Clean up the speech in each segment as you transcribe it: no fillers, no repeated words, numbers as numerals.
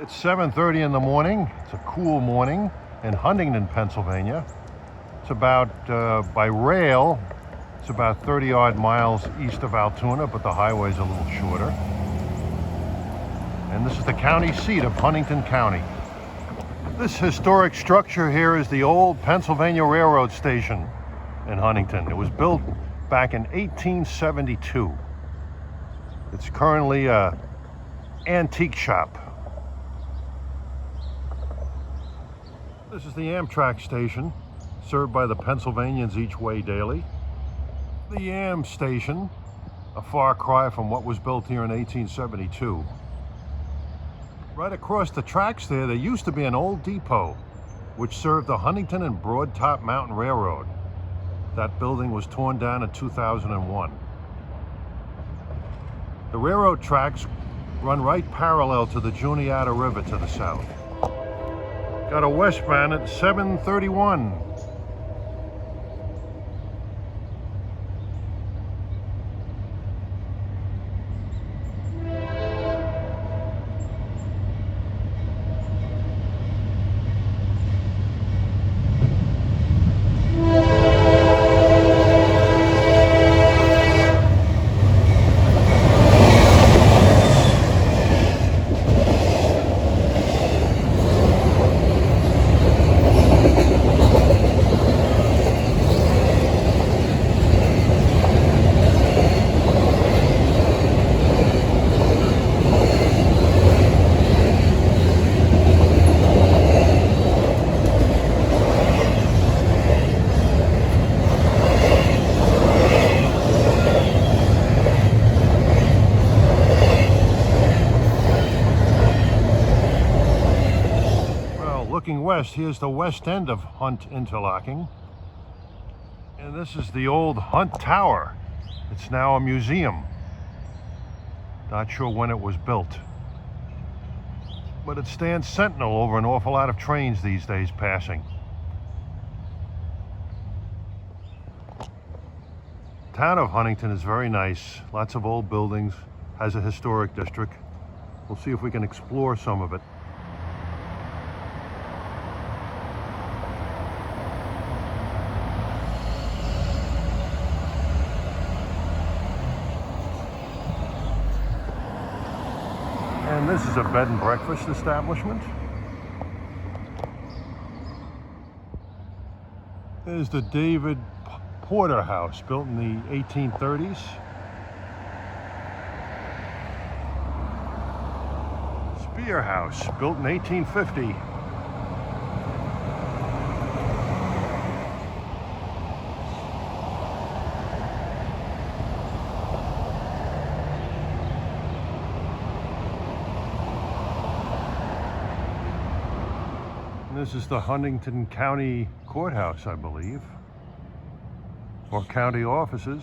It's 7:30 in the morning. It's a cool morning in Huntington, Pennsylvania. It's about, by rail, it's about 30-odd miles east of Altoona, but the highway's a little shorter. And this is the county seat of Huntington County. This historic structure here is the old Pennsylvania Railroad Station in Huntington. It was built back in 1872. It's currently an antique shop. This is the Amtrak station, served by the Pennsylvanians each way daily. The Am station, a far cry from what was built here in 1872. Right across the tracks there used to be an old depot, which served the Huntington and Broad Top Mountain Railroad. That building was torn down in 2001. The railroad tracks run right parallel to the Juniata River to the south. Got a westbound at 7:31. Looking west, here's the west end of Hunt Interlocking. And this is the old Hunt Tower. It's now a museum. Not sure when it was built. But it stands sentinel over an awful lot of trains these days passing. The town of Huntington is very nice. Lots of old buildings, has a historic district. We'll see if we can explore some of it. And this is a bed and breakfast establishment. There's the David Porter House, built in the 1830s. Spear House, built in 1850. This is the Huntington County Courthouse, I believe, or county offices.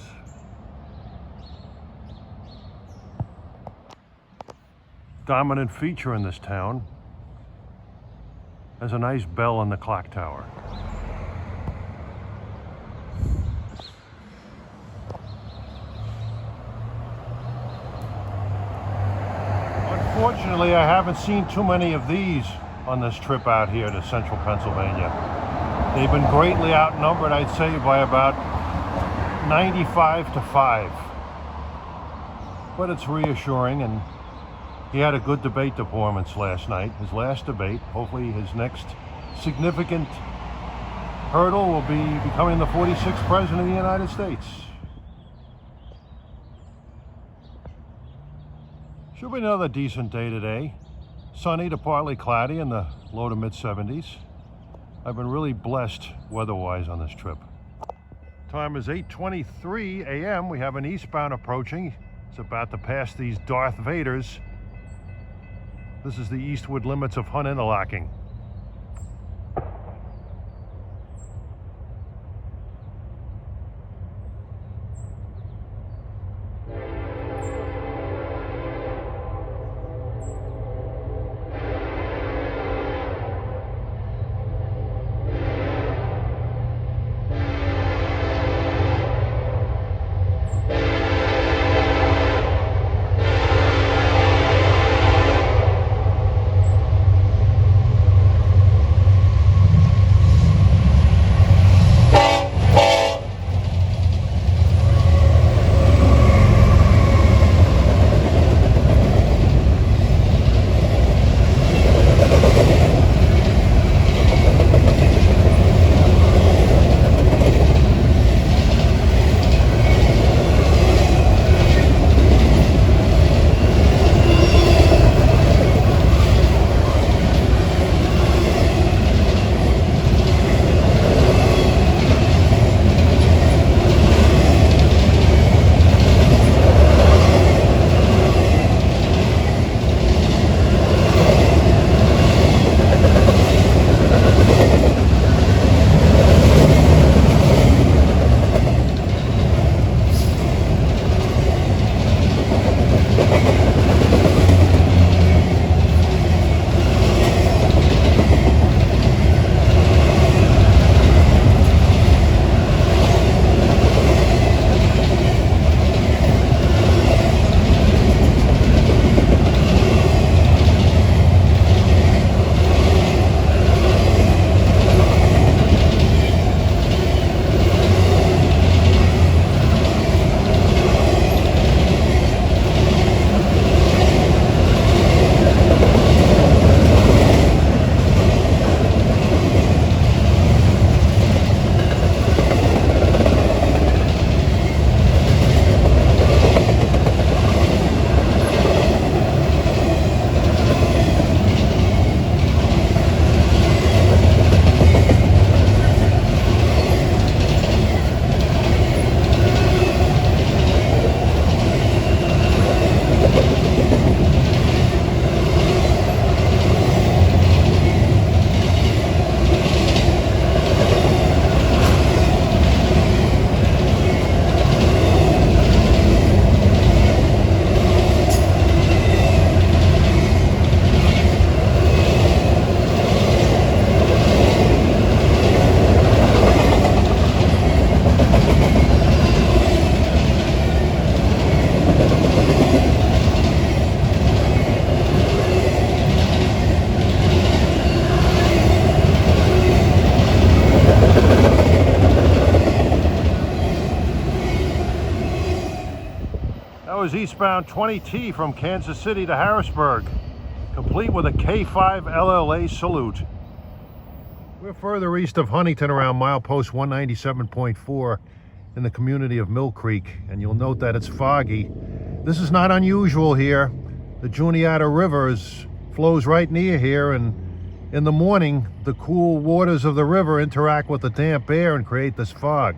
Dominant feature in this town. Has a nice bell in the clock tower. Unfortunately, I haven't seen too many of these on this trip out here to central Pennsylvania. They've been greatly outnumbered, I'd say, by about 95 to 5. But it's reassuring, and he had a good debate performance last night, his last debate. Hopefully his next significant hurdle will be becoming the 46th President of the United States. Should be another decent day today. Sunny to partly cloudy in the low to mid 70s. I've been really blessed weather-wise on this trip. Time is 8:23 a.m. We have an eastbound approaching. It's about to pass these Darth Vaders. This is the eastward limits of Hunt Interlocking. goes eastbound 20T from Kansas City to Harrisburg, complete with a K5 LLA salute. We're further east of Huntington around milepost 197.4 in the community of Mill Creek, and you'll note that it's foggy. This is not unusual here. The Juniata River flows right near here, and in the morning, the cool waters of the river interact with the damp air and create this fog.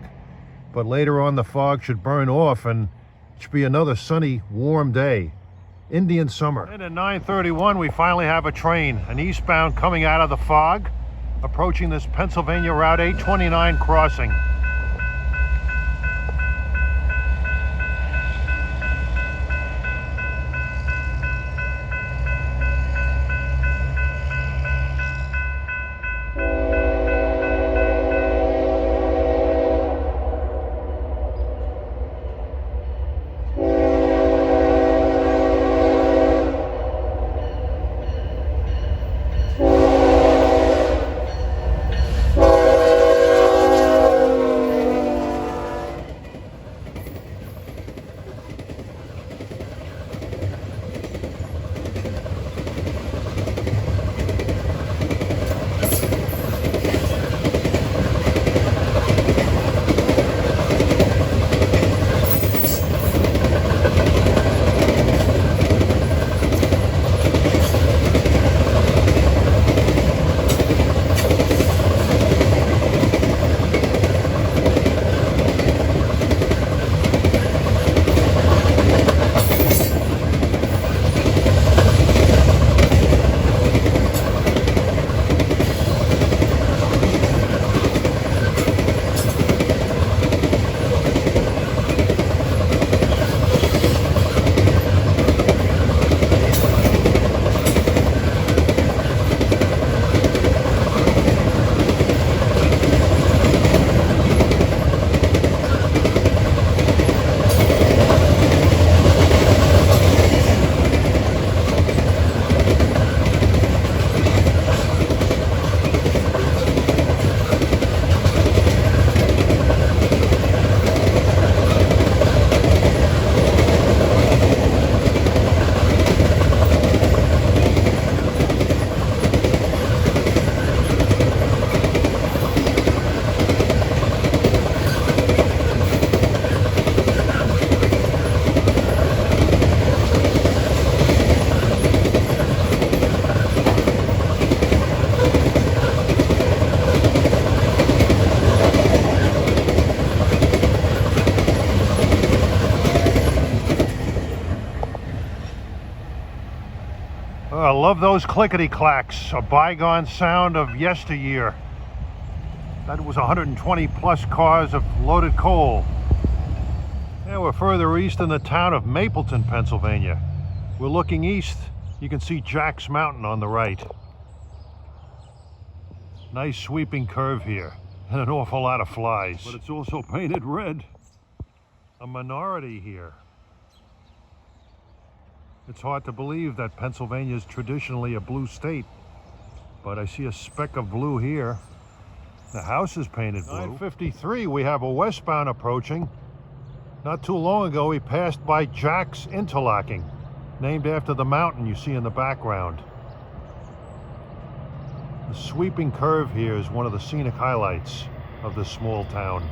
But later on, the fog should burn off, and it should be another sunny, warm day. Indian summer. And at 9:31, we finally have a train, an eastbound coming out of the fog, approaching this Pennsylvania Route 829 crossing. I love those clickety-clacks, a bygone sound of yesteryear. That was 120 plus cars of loaded coal. Now we're further east in the town of Mapleton, Pennsylvania. We're looking east. You can see Jack's Mountain on the right. Nice sweeping curve here, and an awful lot of flies. But it's also painted red. A minority here. It's hard to believe that Pennsylvania is traditionally a blue state, but I see a speck of blue here. The house is painted blue. 9:53, we have a westbound approaching. Not too long ago, we passed by Jack's Interlocking, named after the mountain you see in the background. The sweeping curve here is one of the scenic highlights of this small town.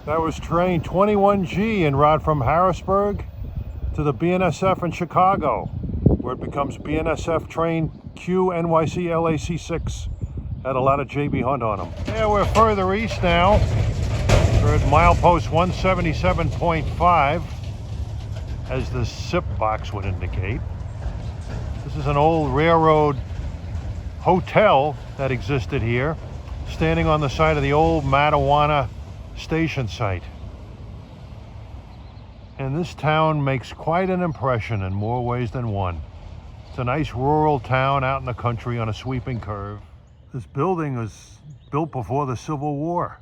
That was train 21G en route from Harrisburg to the BNSF in Chicago, where it becomes BNSF train Q NYC LAC 6. Had a lot of JB Hunt on them. Yeah, we're further east now. We're at milepost 177.5, as the SIP box would indicate. This is an old railroad hotel that existed here, standing on the side of the old Mattawanna station site. And this town makes quite an impression in more ways than one. It's a nice rural town out in the country on a sweeping curve. This building was built before the Civil War,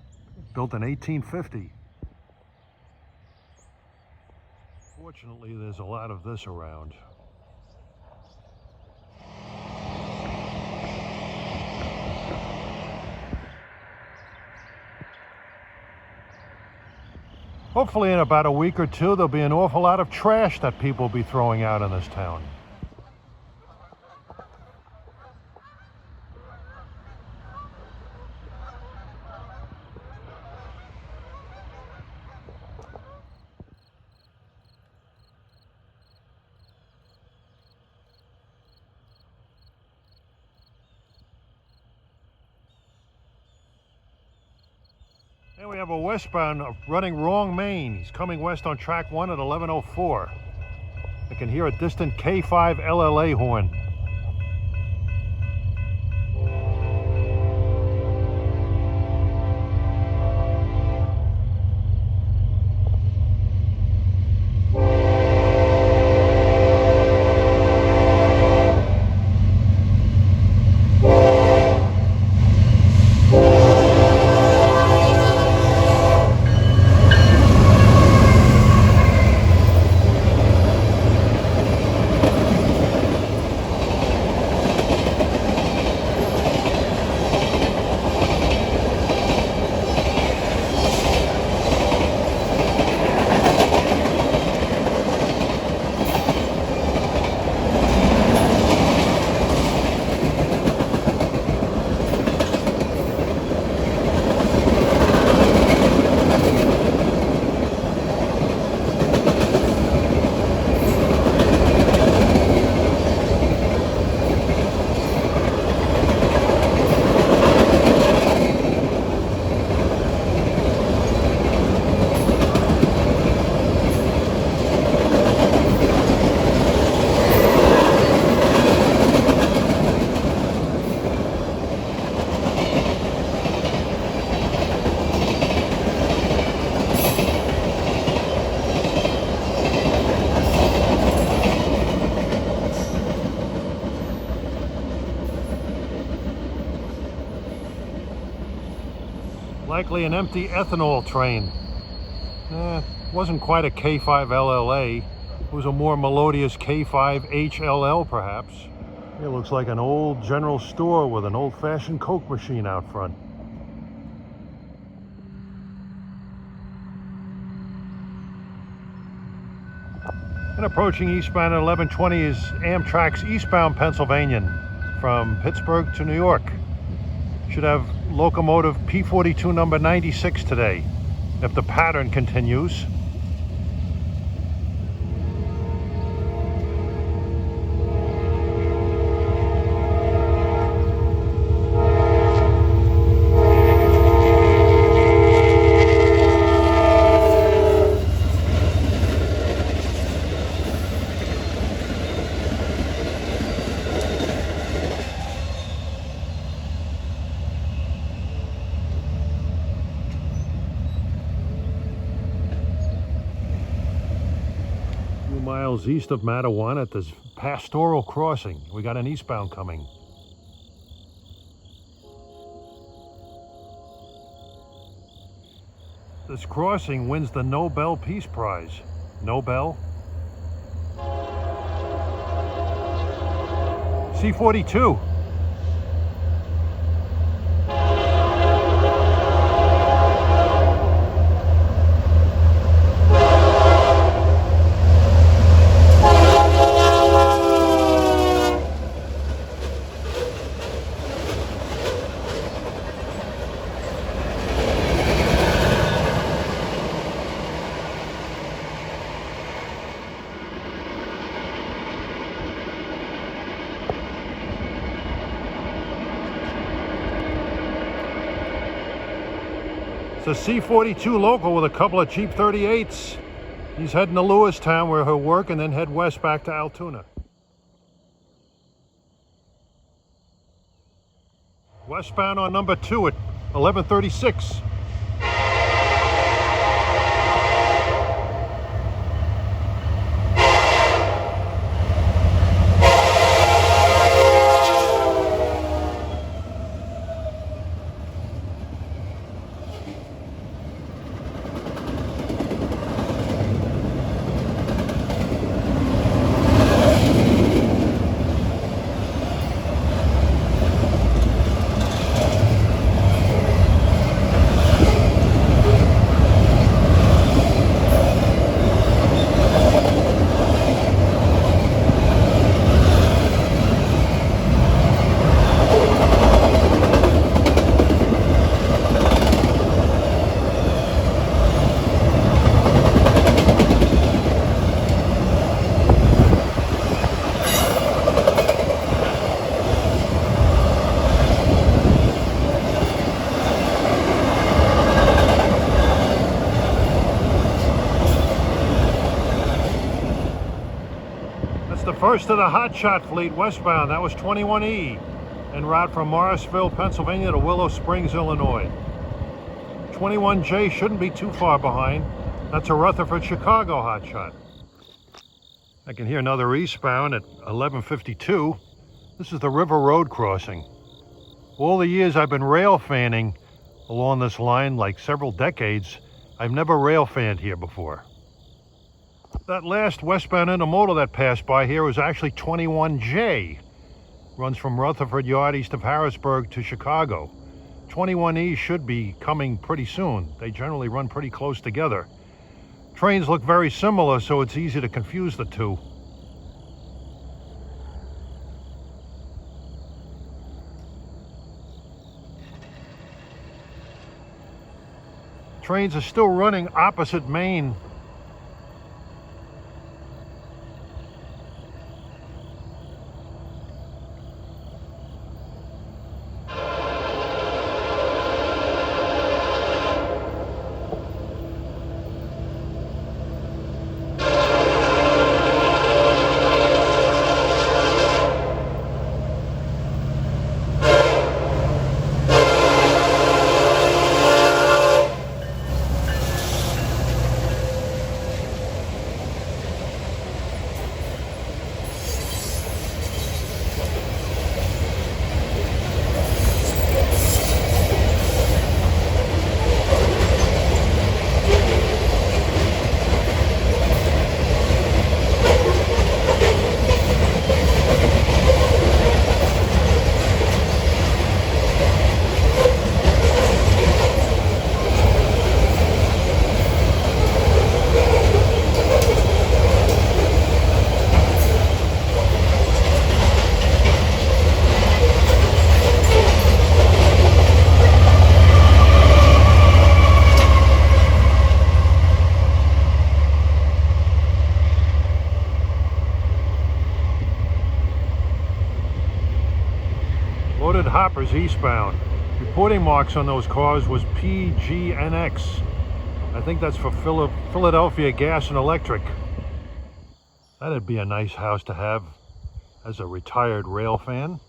built in 1850. Fortunately, there's a lot of this around. Hopefully in about a week or two, there'll be an awful lot of trash that people will be throwing out in this town. And we have a westbound running wrong main. He's coming west on track 1 at 11:04. I can hear a distant K5 LLA horn. Likely an empty ethanol train. Wasn't quite a K5 LLA. It was a more melodious K5 HLL perhaps. It looks like an old general store with an old-fashioned Coke machine out front. And approaching eastbound at 11:20 is Amtrak's eastbound Pennsylvanian from Pittsburgh to New York. Should have locomotive P42 number 96 today, if the pattern continues. Miles east of Mattawanna at this pastoral crossing. We got an eastbound coming. This crossing wins the Nobel Peace Prize. Nobel? C-42. It's a C-42 local with a couple of cheap 38s. He's heading to Lewistown where he'll work and then head west back to Altoona. Westbound on number 2 at 11:36. The first of the hotshot fleet westbound. That was 21E en route from Morrisville, Pennsylvania to Willow Springs, Illinois. 21J shouldn't be too far behind. That's a Rutherford, Chicago hotshot. I can hear another eastbound at 11:52. This is the River Road crossing. All the years I've been rail fanning along this line, like several decades, I've never rail fanned here before. That last westbound intermodal that passed by here was actually 21J. Runs from Rutherford Yard east of Harrisburg to Chicago. 21E should be coming pretty soon. They generally run pretty close together. Trains look very similar, so it's easy to confuse the two. Trains are still running opposite Main. Loaded hoppers eastbound. Reporting marks on those cars was PGNX. I think that's for Philadelphia Gas and Electric. That'd be a nice house to have as a retired rail fan.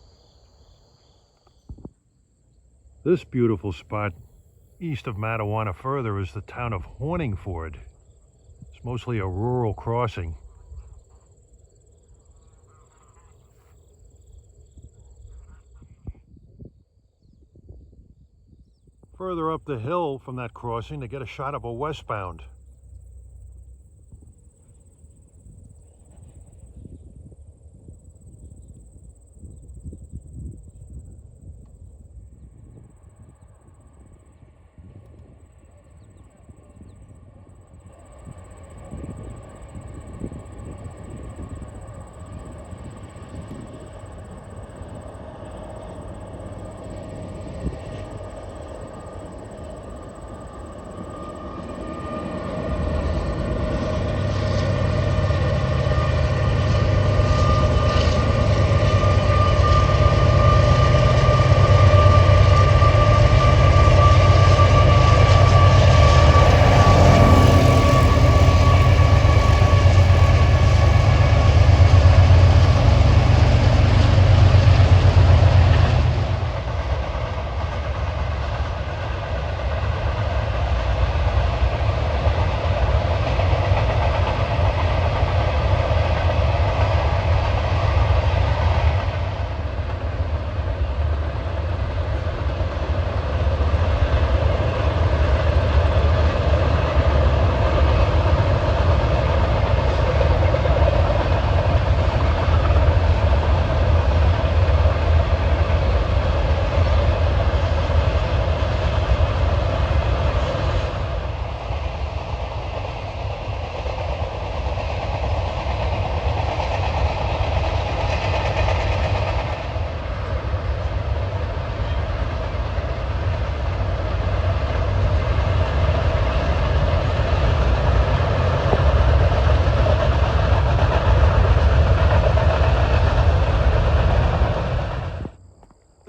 This beautiful spot east of Mattawanna further is the town of Horningford. It's mostly a rural crossing. Further up the hill from that crossing to get a shot of a westbound.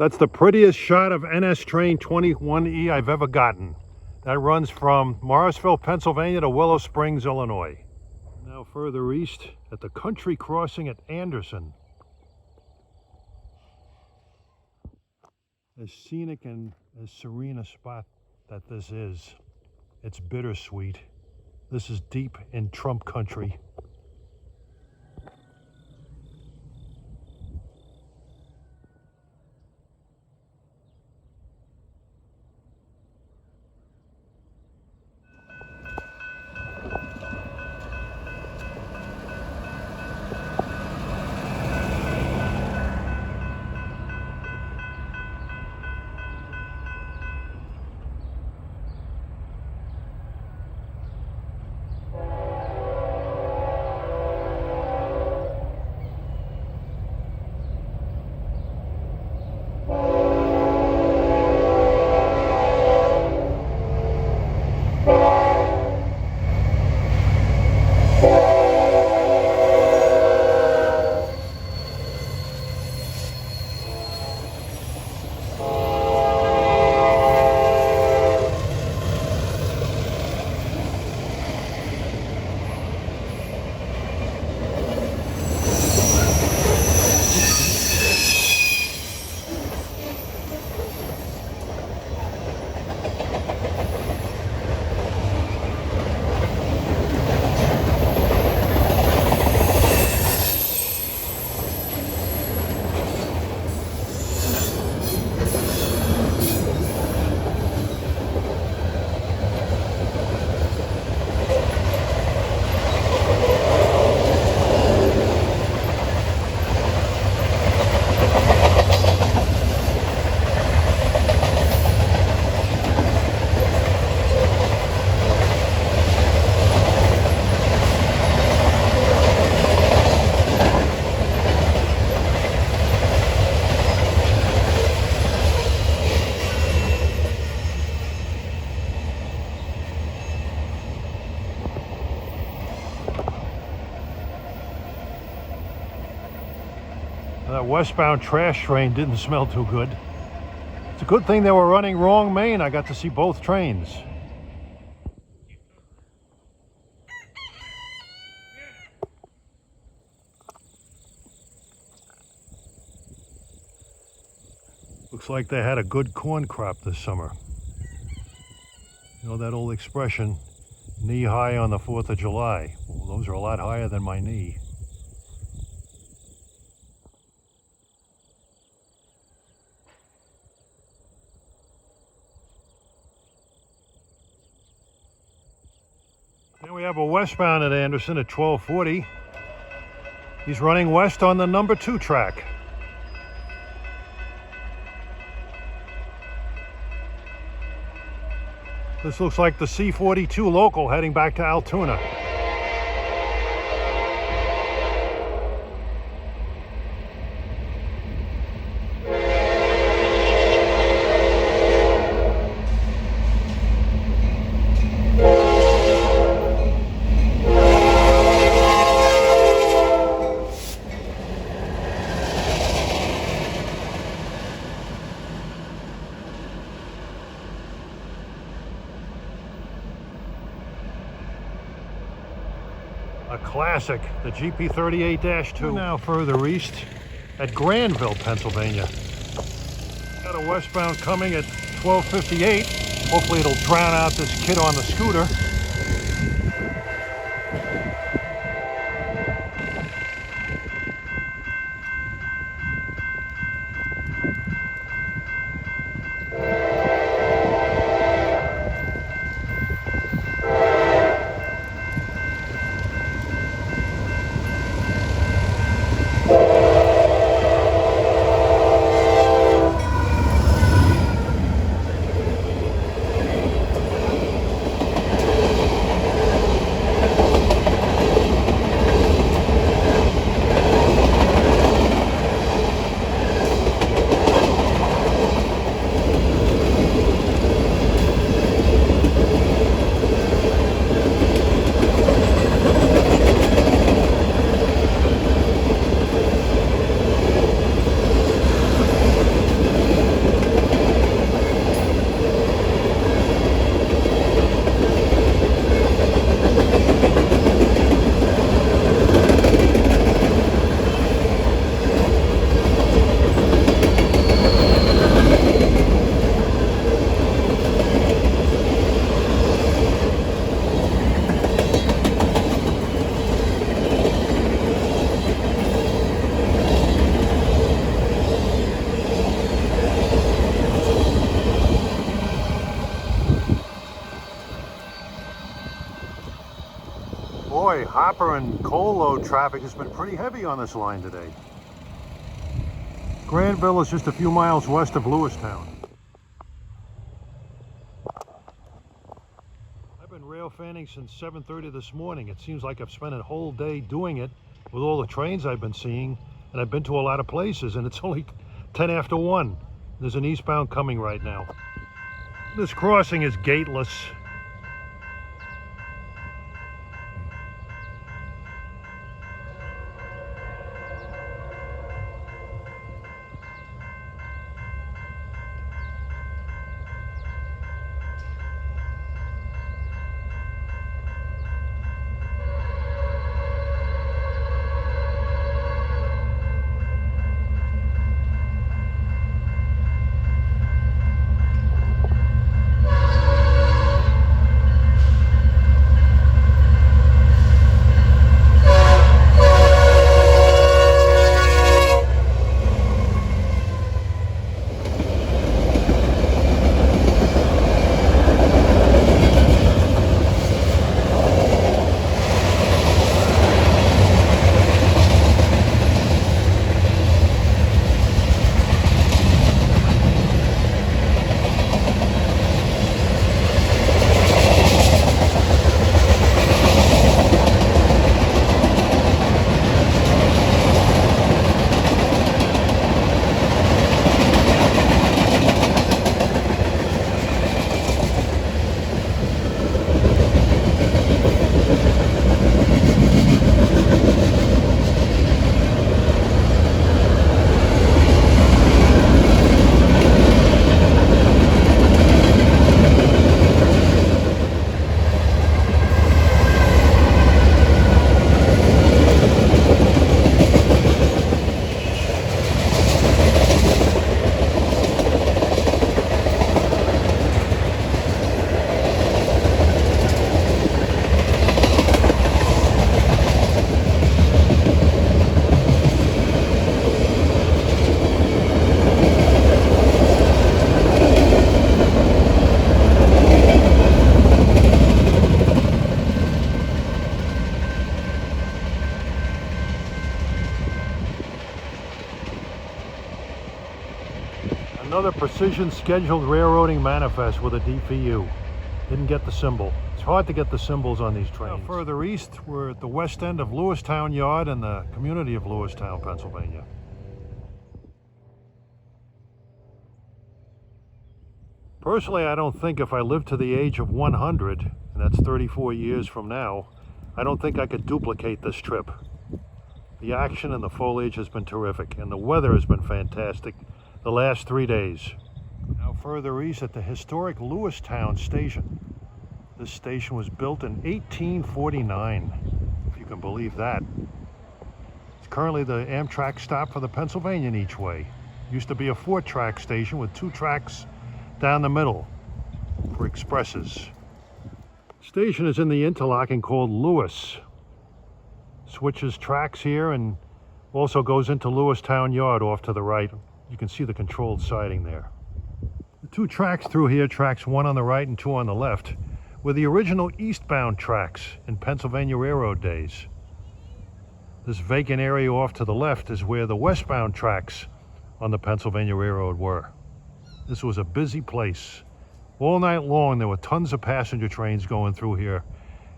That's the prettiest shot of NS Train 21E I've ever gotten. That runs from Morrisville, Pennsylvania to Willow Springs, Illinois. Now further east at the country crossing at Anderson. As scenic and as serene a spot that this is, it's bittersweet. This is deep in Trump country. That westbound trash train didn't smell too good. It's a good thing they were running wrong main. I got to see both trains. Looks like they had a good corn crop this summer. You know that old expression, knee high on the 4th of July? Well, those are a lot higher than my knee. Here we have a westbound at Anderson at 1240. He's running west on the number 2 track. This looks like the C42 local heading back to Altoona. A classic, the GP38-2. Now further east at Granville, Pennsylvania. Got a westbound coming at 1258. Hopefully it'll drown out this kid on the scooter. Boy, hopper and coal load traffic has been pretty heavy on this line today. Granville is just a few miles west of Lewistown. I've been rail fanning since 7:30 this morning. It seems like I've spent a whole day doing it with all the trains I've been seeing, and I've been to a lot of places, and it's only 10 after 1. There's an eastbound coming right now. This crossing is gateless. Another precision scheduled railroading manifest with a DPU. Didn't get the symbol. It's hard to get the symbols on these trains. Now, further east, we're at the west end of Lewistown Yard in the community of Lewistown, Pennsylvania. Personally, I don't think if I lived to the age of 100, and that's 34 years from now, I don't think I could duplicate this trip. The action and the foliage has been terrific, and the weather has been fantastic the last 3 days. Now further east at the historic Lewistown Station. This station was built in 1849, if you can believe that. It's currently the Amtrak stop for the Pennsylvanian each way. Used to be a 4-track station with 2 tracks down the middle for expresses. Station is in the interlocking called Lewis. Switches tracks here and also goes into Lewistown Yard off to the right. You can see the controlled siding there. The 2 tracks through here, tracks 1 on the right and 2 on the left, were the original eastbound tracks in Pennsylvania Railroad days. This vacant area off to the left is where the westbound tracks on the Pennsylvania Railroad were. This was a busy place. All night long there were tons of passenger trains going through here.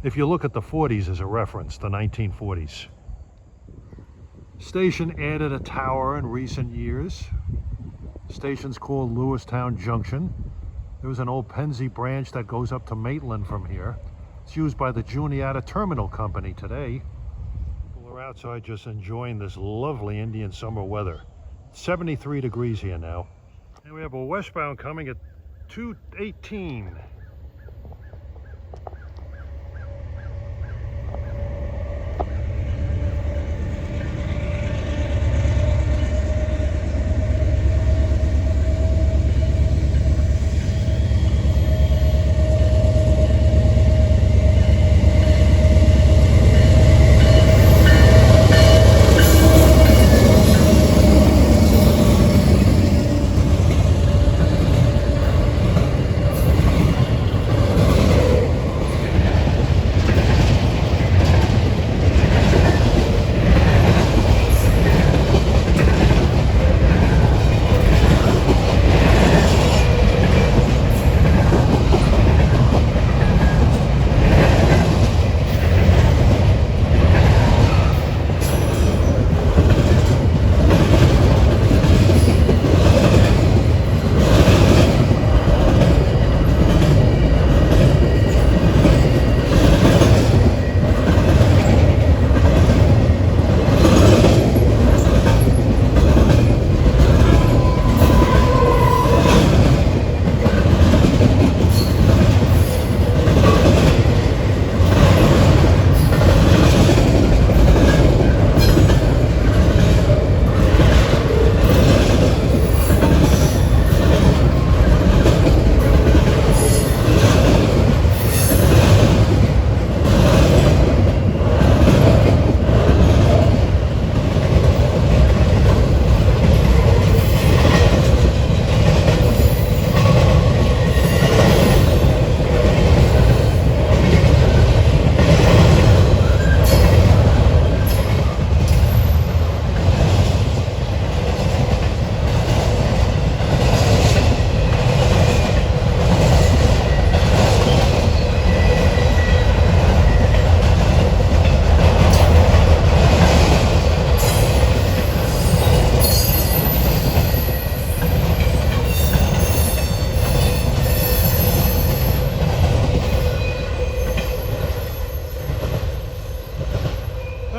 If you look at the 40s as a reference, the 1940s. Station added a tower in recent years. Station's called Lewistown Junction. There was an old Pennsy branch that goes up to Maitland from here. It's used by the Juniata Terminal Company today. People are outside just enjoying this lovely Indian summer weather. 73 degrees here now. And we have a westbound coming at 2:18.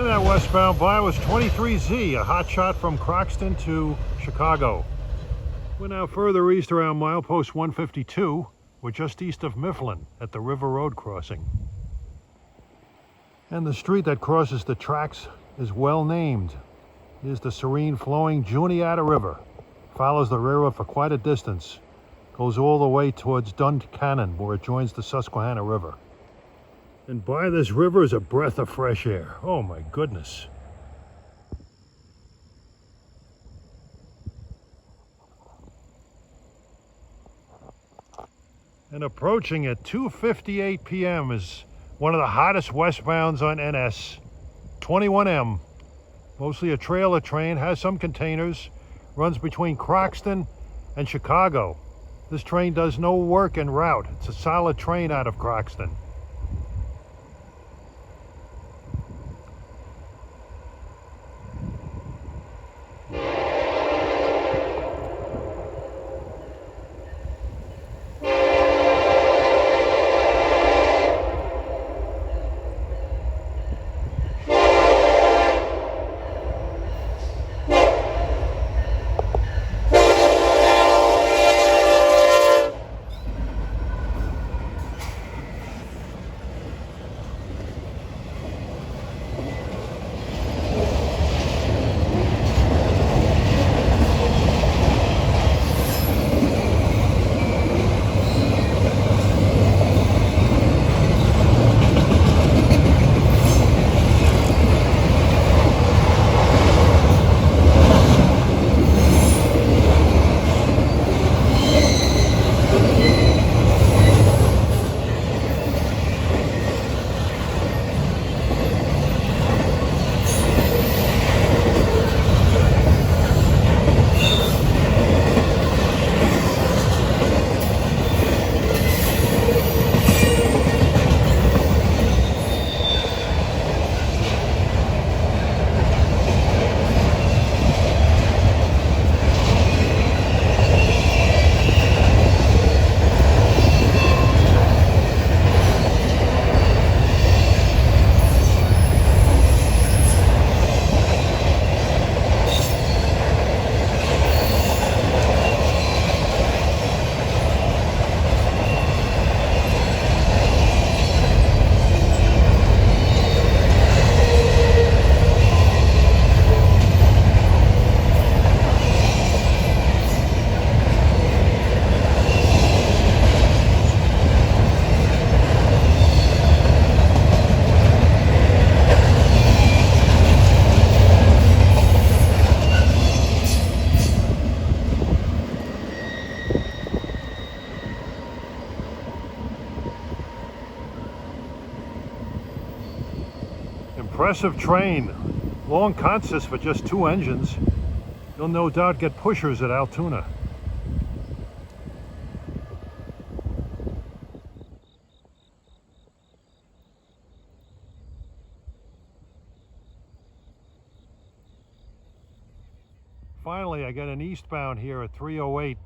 And that westbound buy was 23Z, a hot shot from Croxton to Chicago. We're now further east around milepost 152. We're just east of Mifflin at the River Road crossing. And the street that crosses the tracks is well named. Here's the serene flowing Juniata River. Follows the railroad for quite a distance. Goes all the way towards Duncannon, where it joins the Susquehanna River. And by this river is a breath of fresh air. Oh my goodness. And approaching at 2:58 p.m. is one of the hottest westbounds on NS, 21M. Mostly a trailer train, has some containers, runs between Croxton and Chicago. This train does no work en route. It's a solid train out of Croxton. Impressive train. Long consist for just 2 engines. You'll no doubt get pushers at Altoona. Finally, I get an eastbound here at 3:08.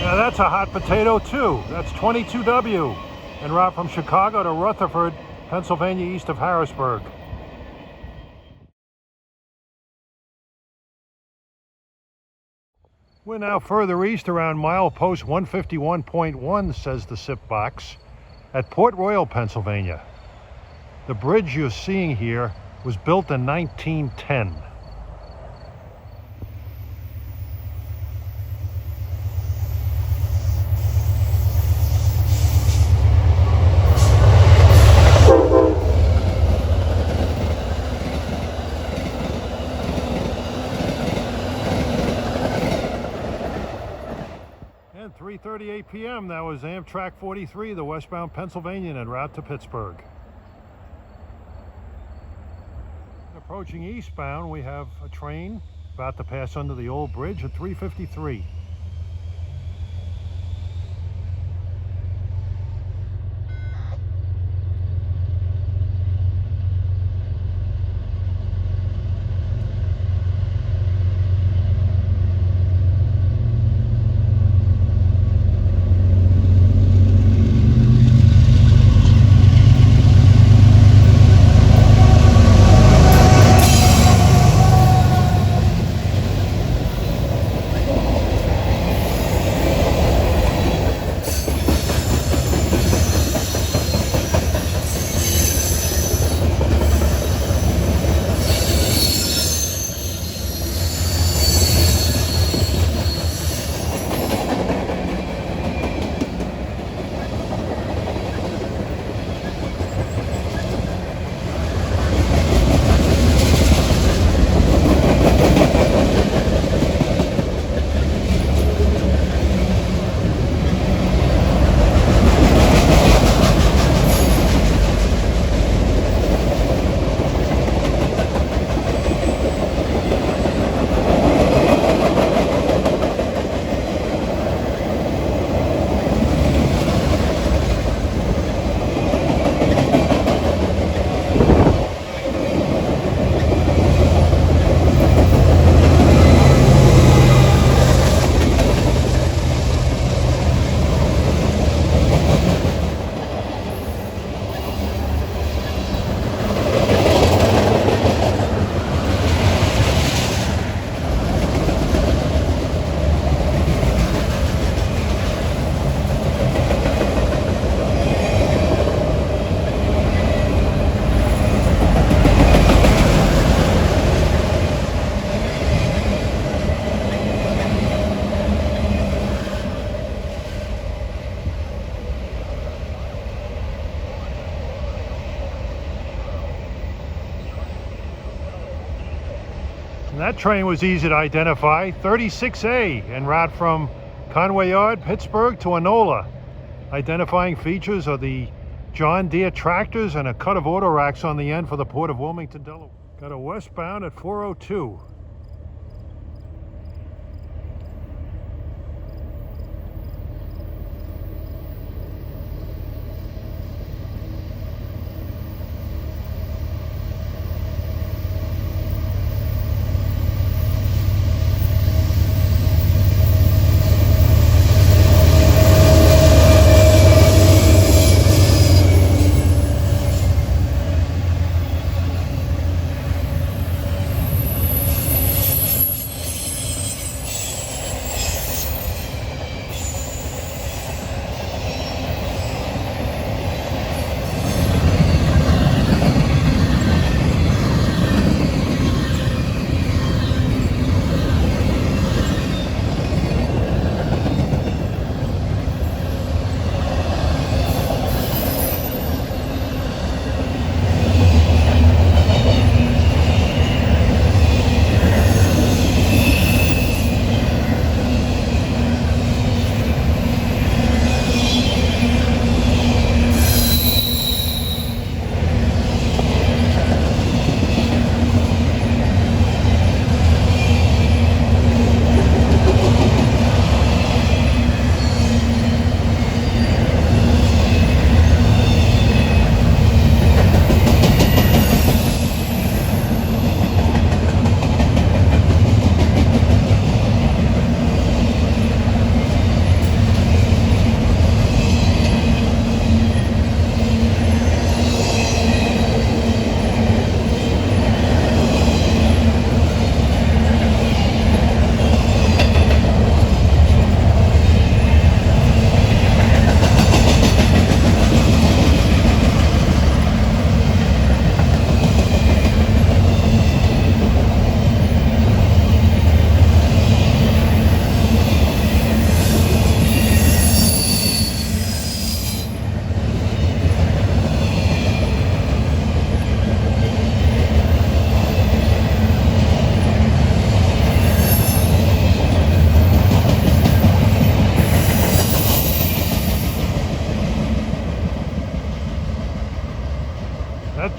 Now that's a hot potato too. That's 22W, en route from Chicago to Rutherford, Pennsylvania, east of Harrisburg. We're now further east around milepost 151.1, says the SIP box, at Port Royal, Pennsylvania. The bridge you're seeing here was built in 1910. And 3:38 p.m. that was Amtrak 43, the westbound Pennsylvanian en route to Pittsburgh. Approaching eastbound, we have a train about to pass under the old bridge at 3:53. And that train was easy to identify, 36A, en route from Conway Yard, Pittsburgh to Enola. Identifying features are the John Deere tractors and a cut of auto racks on the end for the Port of Wilmington, Delaware. Got a westbound at 4:02.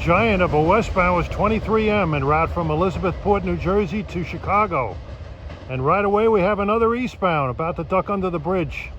giant of a westbound was 23M en route from Elizabethport, New Jersey to Chicago. And right away we have another eastbound about to duck under the bridge.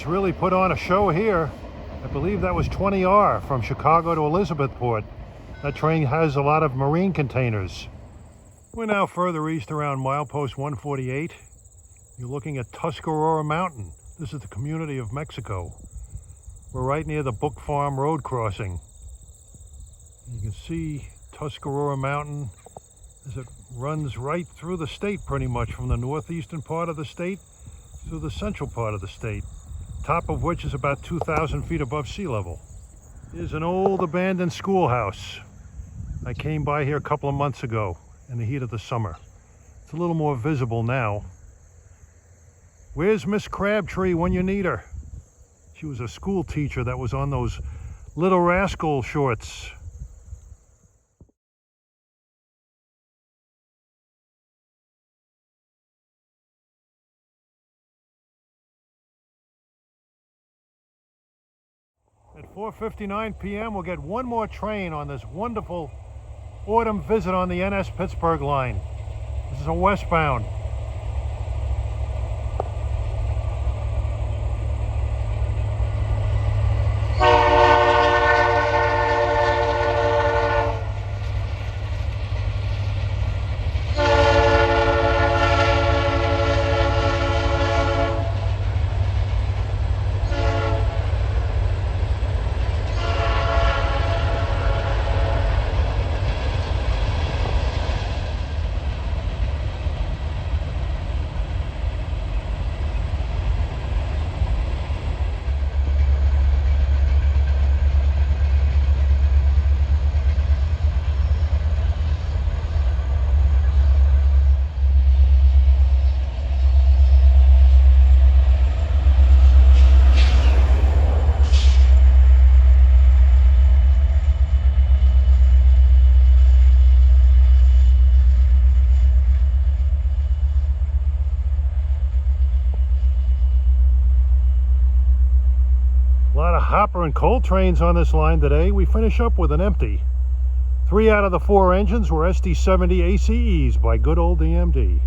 Really put on a show here. I believe that was 20R from Chicago to Elizabethport. That train has a lot of marine containers. We're now further east around milepost 148. You're looking at Tuscarora Mountain. This is the community of Mexico. We're right near the Book Farm Road crossing. You can see Tuscarora Mountain as it runs right through the state pretty much, from the northeastern part of the state to the central part of the state, top of which is about 2,000 feet above sea level. Here's an old abandoned schoolhouse. I came by here a couple of months ago in the heat of the summer. It's a little more visible now. Where's Miss Crabtree when you need her? She was a school teacher that was on those Little Rascal shorts. At 4:59 p.m. we'll get one more train on this wonderful autumn visit on the NS Pittsburgh line. This is a westbound. A lot of hopper and coal trains on this line today. We finish up with an empty. 3 out of the 4 engines were SD70 ACEs by good old DMD.